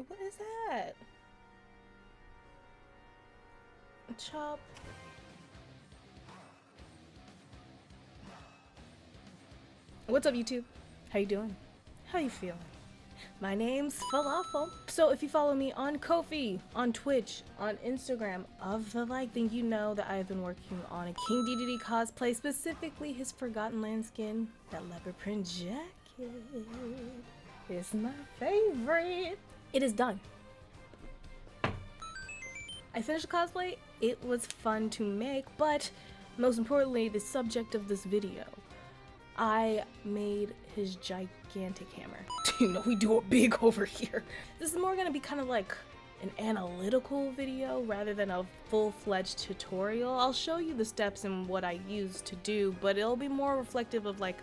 What is that? Chop. What's up, YouTube? How you doing? How you feeling? My name's Phalafel. So if you follow me on Ko-fi, on Twitch, on Instagram, of the like, then you know that I've been working on a King Dedede cosplay, specifically his Forgotten Land skin. That leopard print jacket is my favorite. It is done. I finished the cosplay. It was fun to make, but most importantly, the subject of this video. I made his gigantic hammer. You know, we do it big over here. This is more gonna be kind of like an analytical video rather than a full-fledged tutorial. I'll show you the steps and what I used to do, but it'll be more reflective of like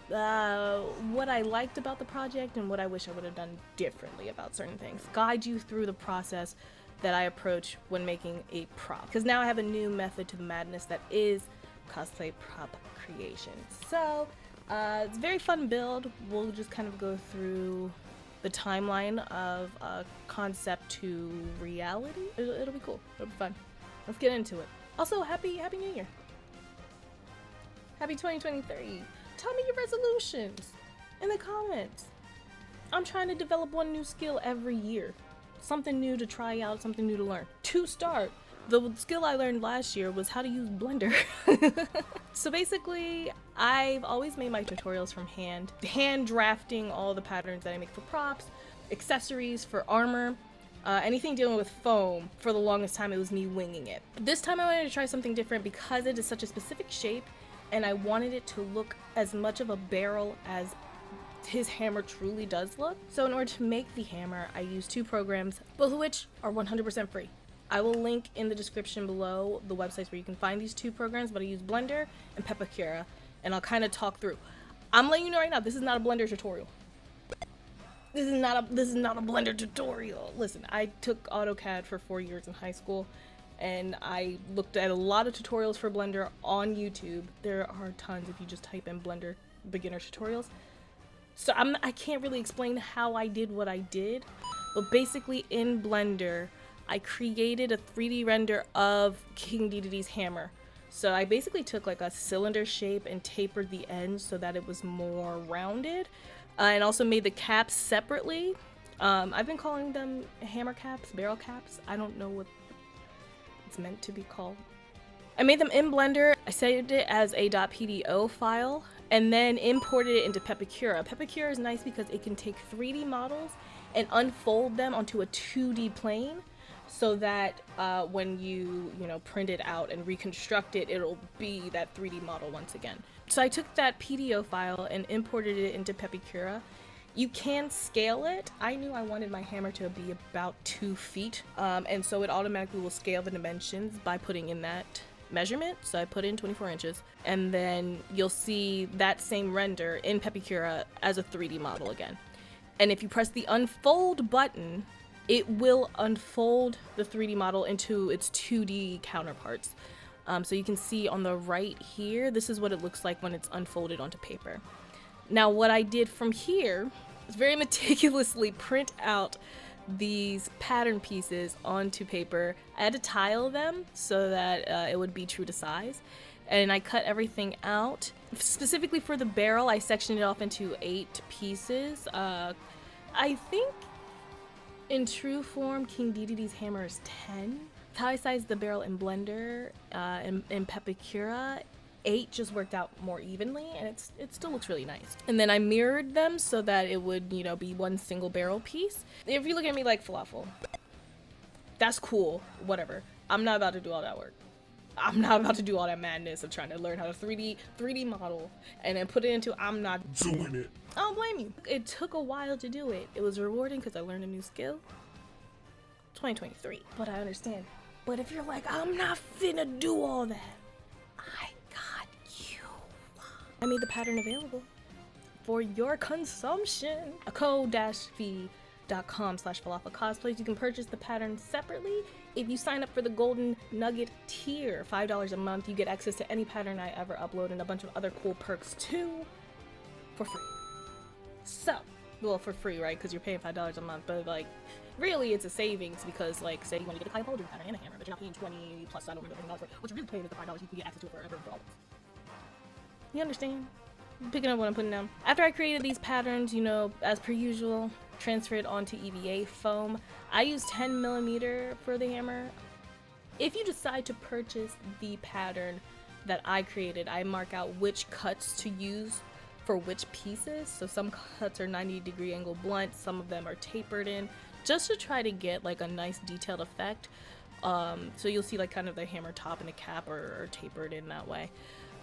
what I liked about the project and what I wish I would have done differently about certain things. Guide you through the process that I approach when making a prop. Because now I have a new method to the madness that is cosplay prop creation. So it's a very fun build. We'll just kind of go through the timeline of concept to reality. It'll be cool. It'll be fun. Let's get into it. Also, happy New Year. Happy 2023. Tell me your resolutions in the comments. I'm trying to develop one new skill every year. Something new to try out, something new to learn. To start, the skill I learned last year was how to use Blender. So basically, I've always made my tutorials from hand drafting all the patterns that I make for props, accessories for armor, anything dealing with foam. For the longest time, it was me winging it. This time I wanted to try something different because it is such a specific shape, and I wanted it to look as much of a barrel as his hammer truly does look. So in order to make the hammer, I used two programs, both of which are 100% free. I will link in the description below the websites where you can find these two programs, but I use Blender and Pewter, and I'll kind of talk through. I'm letting you know right now, this is not a Blender tutorial. This is not a Blender tutorial. Listen, I took AutoCAD for 4 years in high school, and I looked at a lot of tutorials for Blender on YouTube. There are tons if you just type in Blender beginner tutorials. So I can't really explain how I did what I did, but basically in Blender, I created a 3D render of King Dedede's hammer. So I basically took like a cylinder shape and tapered the ends so that it was more rounded, and also made the caps separately. I've been calling them hammer caps, barrel caps. I don't know what it's meant to be called. I made them in Blender. I saved it as a .pdo file and then imported it into Pewter. Pewter is nice because it can take 3D models and unfold them onto a 2D plane, so that when you print it out and reconstruct it, it'll be that 3D model once again. So I took that PDO file and imported it into Pewter. You can scale it. I knew I wanted my hammer to be about 2 feet, and so it automatically will scale the dimensions by putting in that measurement. So I put in 24 inches, and then you'll see that same render in Pewter as a 3D model again. And if you press the unfold button, it will unfold the 3D model into its 2D counterparts. So you can see on the right here, this is what it looks like when it's unfolded onto paper. Now what I did from here is very meticulously print out these pattern pieces onto paper. I had to tile them so that it would be true to size. And I cut everything out. Specifically for the barrel, I sectioned it off into 8 pieces. I think in true form, King Dedede's hammer is 10. How I sized the barrel in Blender and in Pewter, 8 just worked out more evenly, and it still looks really nice. And then I mirrored them so that it would, be one single barrel piece. If you look at me like Phalafel, that's cool, whatever. I'm not about to do all that work. I'm not about to do all that madness of trying to learn how to 3D model and then put it into, I'm not doing it. I don't blame you. It took a while to do it. It was rewarding because I learned a new skill. 2023, but I understand. But if you're like, I'm not finna do all that, I got you. I made the pattern available for your consumption. A code-fee.com/falafelcosplays. You can purchase the pattern separately. If you sign up for the Golden Nugget tier, $5 a month, you get access to any pattern I ever upload and a bunch of other cool perks too, for free. So, well, for free, right? Because you're paying $5 a month, but like, really, it's a savings because, like, say you want to get a Phalafel Builds pattern and a hammer, but you're not paying 20 plus I don't remember $100 for it. What you're really paying is the $5 you can get access to it forever for all this. You understand? I'm picking up what I'm putting down. After I created these patterns, you know, as per usual, transfer it onto EVA Foam. I use 10mm for the hammer. If you decide to purchase the pattern that I created, I mark out which cuts to use for which pieces. So some cuts are 90-degree angle blunt, some of them are tapered in, just to try to get like a nice detailed effect. So you'll see like kind of the hammer top and the cap are tapered in that way.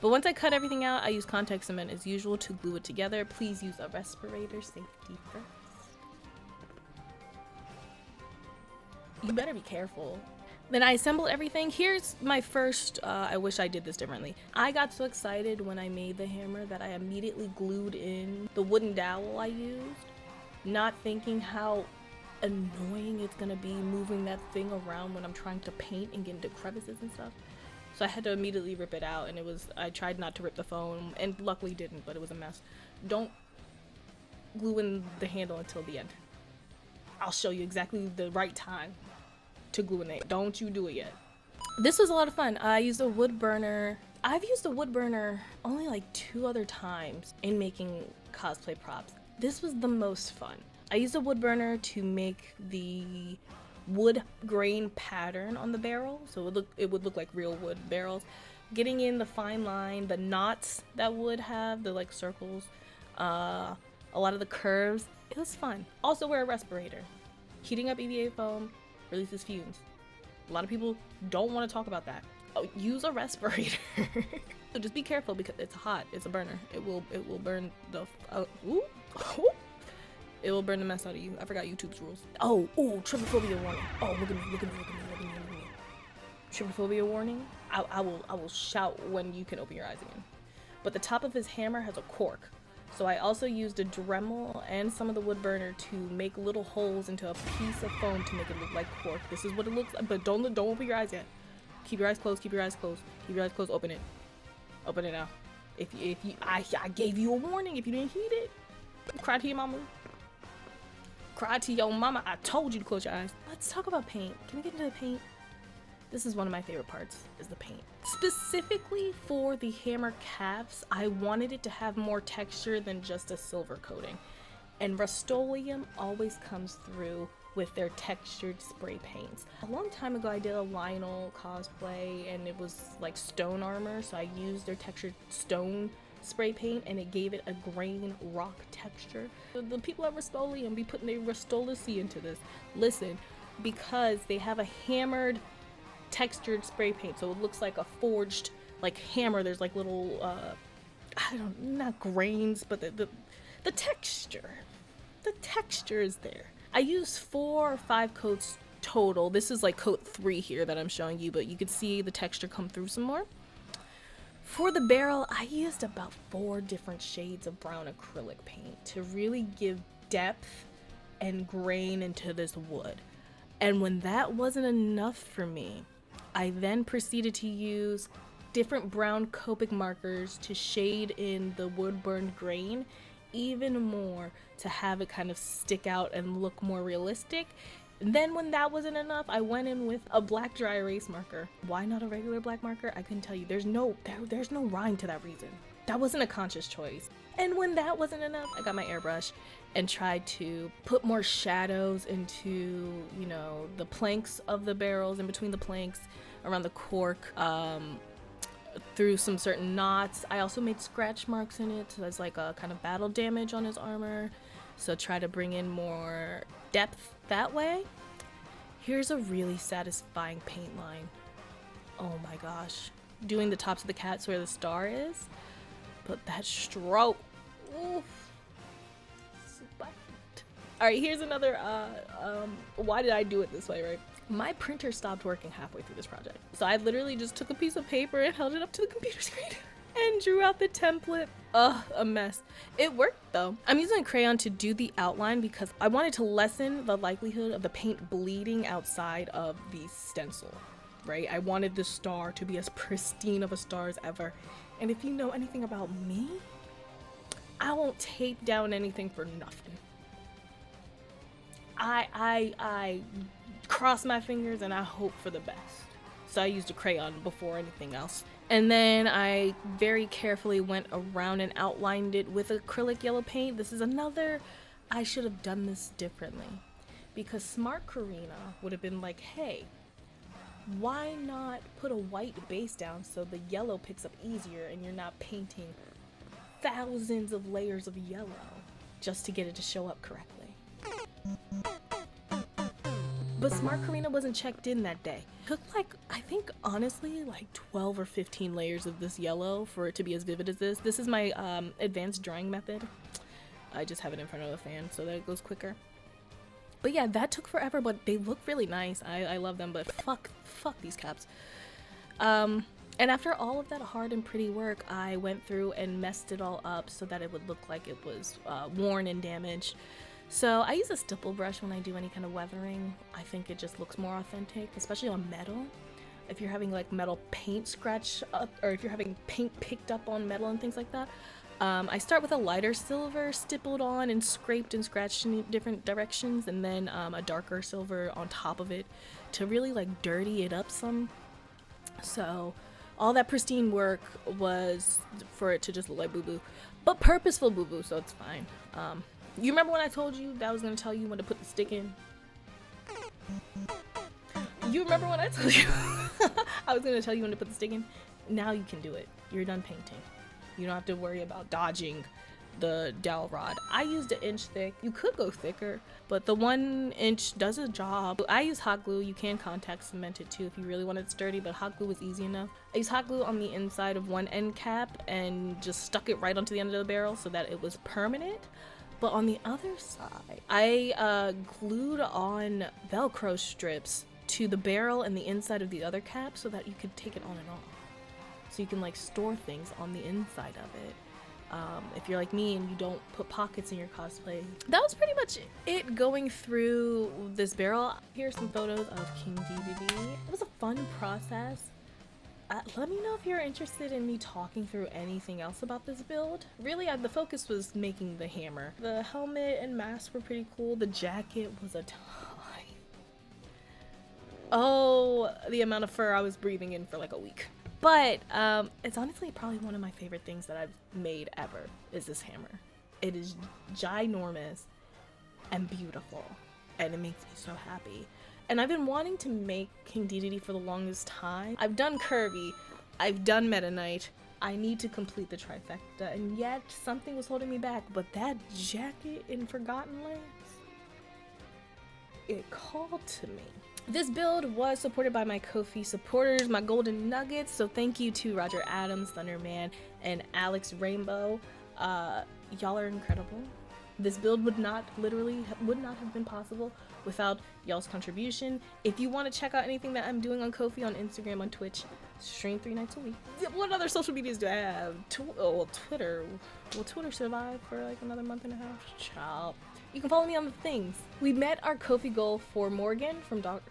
But once I cut everything out, I use contact cement as usual to glue it together. Please use a respirator, safety first. You better be careful. Then I assemble everything. Here's my first, I wish I did this differently. I got so excited when I made the hammer that I immediately glued in the wooden dowel I used, not thinking how annoying it's gonna be moving that thing around when I'm trying to paint and get into crevices and stuff. So I had to immediately rip it out, and I tried not to rip the foam, and luckily didn't, but it was a mess. Don't glue in the handle until the end. I'll show you exactly the right time to glue in it. Don't you do it yet. This was a lot of fun. I used a wood burner. I've used a wood burner only like 2 other times in making cosplay props. This was the most fun. I used a wood burner to make the wood grain pattern on the barrel, so it would look like real wood barrels. Getting in the fine line, the knots that would have, the like circles, a lot of the curves. It was fun. Also wear a respirator. Heating up EVA foam releases fumes. A lot of people don't want to talk about that. Oh, use a respirator. So just be careful because it's hot. It's a burner. It will burn the it will burn the mess out of you. I forgot YouTube's rules. Oh, trypophobia warning. Oh, look at me. Trypophobia warning. I will shout when you can open your eyes again. But the top of his hammer has a cork. So I also used a Dremel and some of the wood burner to make little holes into a piece of foam to make it look like cork. This is what it looks like, but don't open your eyes yet. Keep your eyes closed, keep your eyes closed, keep your eyes closed, open it. Open it now. I gave you a warning if you didn't heed it. Cry to your mama. Cry to your mama. I told you to close your eyes. Let's talk about paint. Can we get into the paint? This is one of my favorite parts, is the paint. Specifically for the hammer caps, I wanted it to have more texture than just a silver coating. And Rustoleum always comes through with their textured spray paints. A long time ago I did a Lionel cosplay and it was like stone armor, so I used their textured stone spray paint and it gave it a grain rock texture. The people at Rustoleum be putting their Rustoleum into this. Listen, because they have a hammered textured spray paint, so it looks like a forged like hammer. There's like little not grains, but the texture is there. I used 4 or 5 coats total. This is like coat 3 here that I'm showing you, but you can see the texture come through some more. For the barrel, I used about 4 different shades of brown acrylic paint to really give depth and grain into this wood. And when that wasn't enough for me, I then proceeded to use different brown Copic markers to shade in the wood burned grain even more to have it kind of stick out and look more realistic. And then when that wasn't enough, I went in with a black dry erase marker. Why not a regular black marker? I couldn't tell you. There's no rhyme to that reason. That wasn't a conscious choice. And when that wasn't enough, I got my airbrush and tried to put more shadows into, you know, the planks of the barrels, in between the planks, around the cork, through some certain knots. I also made scratch marks in it, so there's like a kind of battle damage on his armor. So try to bring in more depth that way. Here's a really satisfying paint line. Oh my gosh. Doing the tops of the cats where the star is. But that stroke. Oof. Alright, here's another, why did I do it this way, right? My printer stopped working halfway through this project. So I literally just took a piece of paper and held it up to the computer screen and drew out the template. Ugh, a mess. It worked though. I'm using a crayon to do the outline because I wanted to lessen the likelihood of the paint bleeding outside of the stencil, right? I wanted the star to be as pristine of a star as ever. And if you know anything about me, I won't tape down anything for nothing. I cross my fingers and I hope for the best. So I used a crayon before anything else. And then I very carefully went around and outlined it with acrylic yellow paint. This is another, I should have done this differently. Because smart Karina would have been like, hey, why not put a white base down so the yellow picks up easier and you're not painting thousands of layers of yellow just to get it to show up correctly. But smart Karina wasn't checked in that day. It took like, I think honestly, like 12 or 15 layers of this yellow for it to be as vivid as this. This is my advanced drawing method. I just have it in front of the fan so that it goes quicker. But yeah, that took forever, but they look really nice. I love them, but fuck these caps. And after all of that hard and pretty work, I went through and messed it all up so that it would look like it was worn and damaged. So I use a stipple brush when I do any kind of weathering. I think it just looks more authentic, especially on metal. If you're having like metal paint scratch up, or if you're having paint picked up on metal and things like that. I start with a lighter silver stippled on and scraped and scratched in different directions, and then a darker silver on top of it to really like dirty it up some. So all that pristine work was for it to just look like boo-boo, but purposeful boo-boo, so it's fine. You remember when I told you that I was gonna tell you when to put the stick in? You remember when I told you I was gonna tell you when to put the stick in? Now you can do it. You're done painting. You don't have to worry about dodging the dowel rod. I used an inch thick. You could go thicker, but the 1 inch does a job. I use hot glue. You can contact cement it too if you really want it sturdy, but hot glue was easy enough. I used hot glue on the inside of one end cap and just stuck it right onto the end of the barrel so that it was permanent. But on the other side, I glued on Velcro strips to the barrel and the inside of the other cap so that you could take it on and off. So you can like store things on the inside of it. If you're like me and you don't put pockets in your cosplay. That was pretty much it going through this barrel. Here's some photos of King Dedede. It was a fun process. Let me know if you're interested in me talking through anything else about this build. Really, the focus was making the hammer. The helmet and mask were pretty cool. The jacket was a time. Oh, the amount of fur I was breathing in for like a week. But it's honestly probably one of my favorite things that I've made ever is this hammer. It is ginormous and beautiful, and it makes me so happy. And I've been wanting to make King Dedede for the longest time. I've done Curvy, I've done Meta Knight. I need to complete the trifecta, and yet something was holding me back. But that jacket in Forgotten Lands, it called to me. This build was supported by my Ko-fi supporters, my golden nuggets, so thank you to Roger Adams, Thunderman, and Alex Rainbow. Y'all are incredible. This build would not have been possible without y'all's contribution. If you want to check out anything that I'm doing on Ko-fi, on Instagram, on Twitch, stream 3 nights a week. What other social medias do I have? Twitter. Will Twitter survive for like another month and a half? Ciao. You can follow me on the things. We met our Ko-fi goal for Morgan from Dark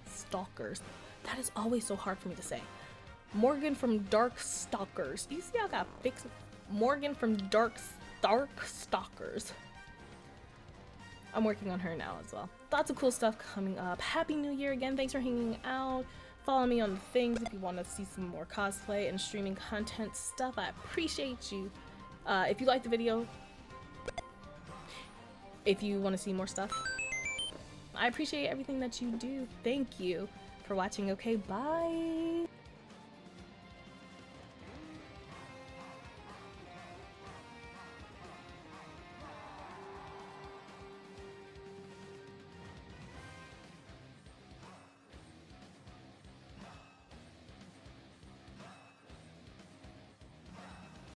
Stalkers. That is always so hard for me to say. Morgan from Dark Stalkers. You see how I got fixed? Morgan from Dark Stalkers. I'm working on her now as well. Lots of cool stuff coming up. Happy New Year again. Thanks for hanging out. Follow me on the things if you want to see some more cosplay and streaming content stuff. I appreciate you. If you liked the video, if you want to see more stuff, I appreciate everything that you do. Thank you for watching. Okay, bye.